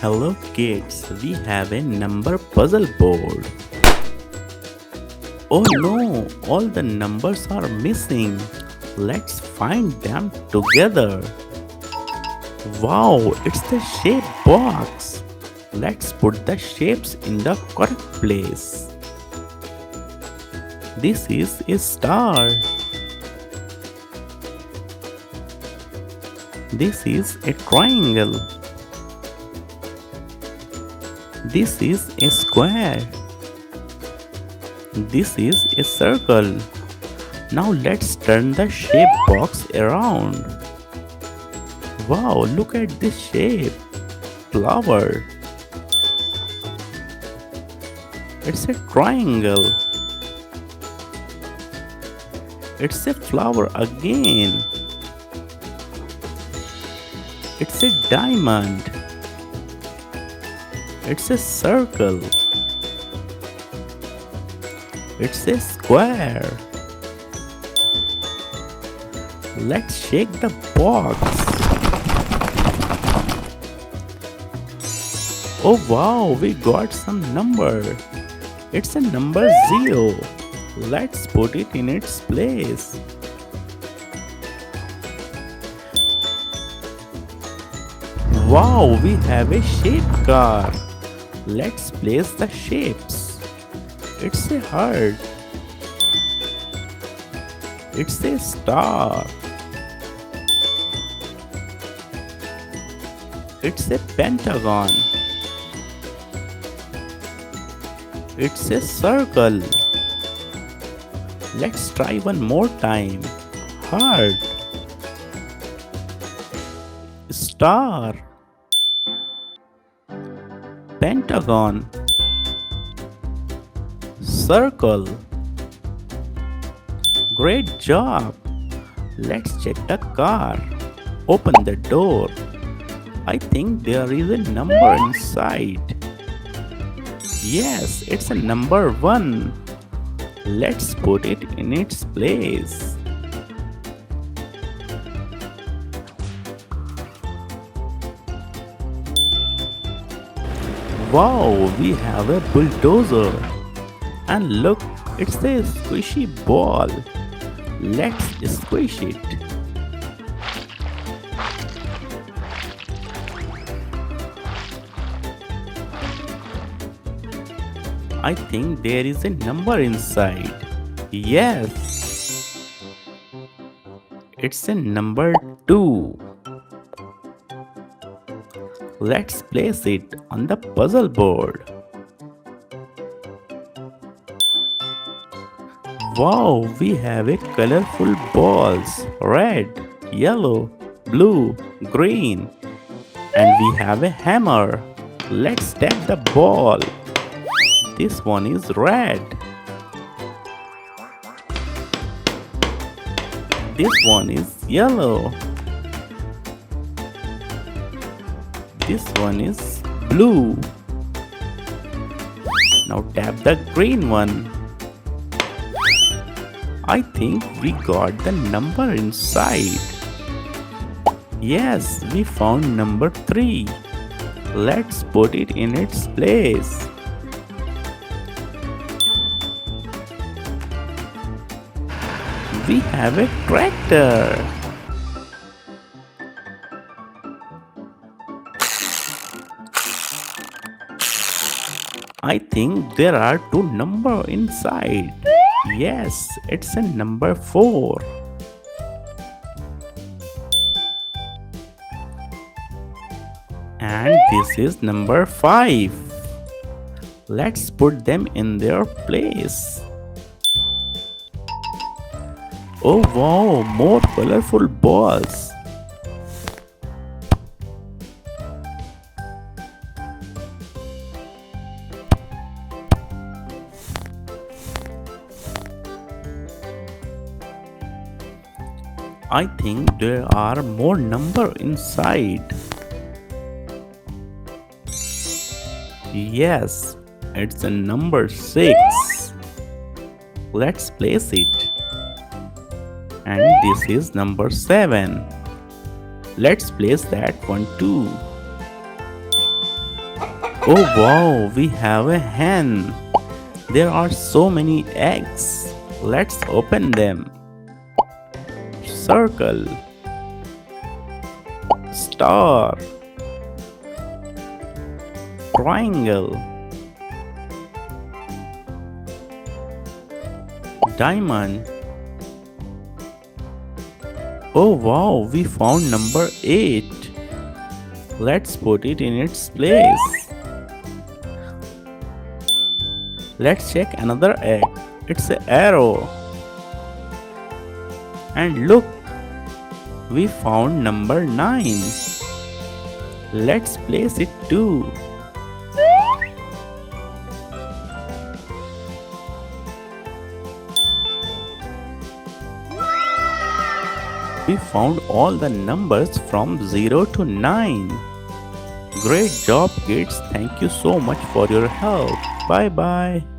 Hello kids, we have a number puzzle board. Oh no, all the numbers are missing. Let's find them together. Wow, it's the shape box. Let's put the shapes in the correct place. This is a star. This is a triangle. This is a square. This is a circle. Now let's turn the shape box around. Wow, look at this shape. Flower. It's a triangle. It's a flower again. It's a diamond. It's a circle. It's a square. Let's shake the box. Oh wow, we got some number. It's a number 0. Let's put it in its place. Wow, we have a shape car. Let's place the shapes. It's a heart. It's a star. It's a pentagon. It's a circle. Let's try one more time. Heart. Star. Pentagon. Circle. Great job. Let's check the car. Open the door. I think there is a number inside. Yes, it's a number 1. Let's put it in its place. Wow, we have a bulldozer. And look, it's a squishy ball. Let's squish it. I think there is a number inside. Yes. It's a number 2. Let's place it on the puzzle board. Wow, we have a colorful balls. Red, yellow, blue, green. And we have a hammer. Let's tap the ball. This one is red. This one is yellow. This one is blue. Now tap the green one. I think we got the number inside. Yes, we found number 3. Let's put it in its place. We have a tractor. I think there are 2 numbers inside. Yes, it's a number 4. And this is number 5. Let's put them in their place. Oh wow, more colorful balls. I think there are more numbers inside. Yes, it's a number 6. Let's place it. And this is number 7. Let's place that one too. Oh wow, we have a hen. There are so many eggs. Let's open them. Circle, star, triangle, diamond. Oh wow, we found number 8. Let's put it in its place. Let's check another egg. It's an arrow. And look, we found number 9. Let's place it too. We found all the numbers from 0 to 9. Great job, kids. Thank you so much for your help. Bye bye.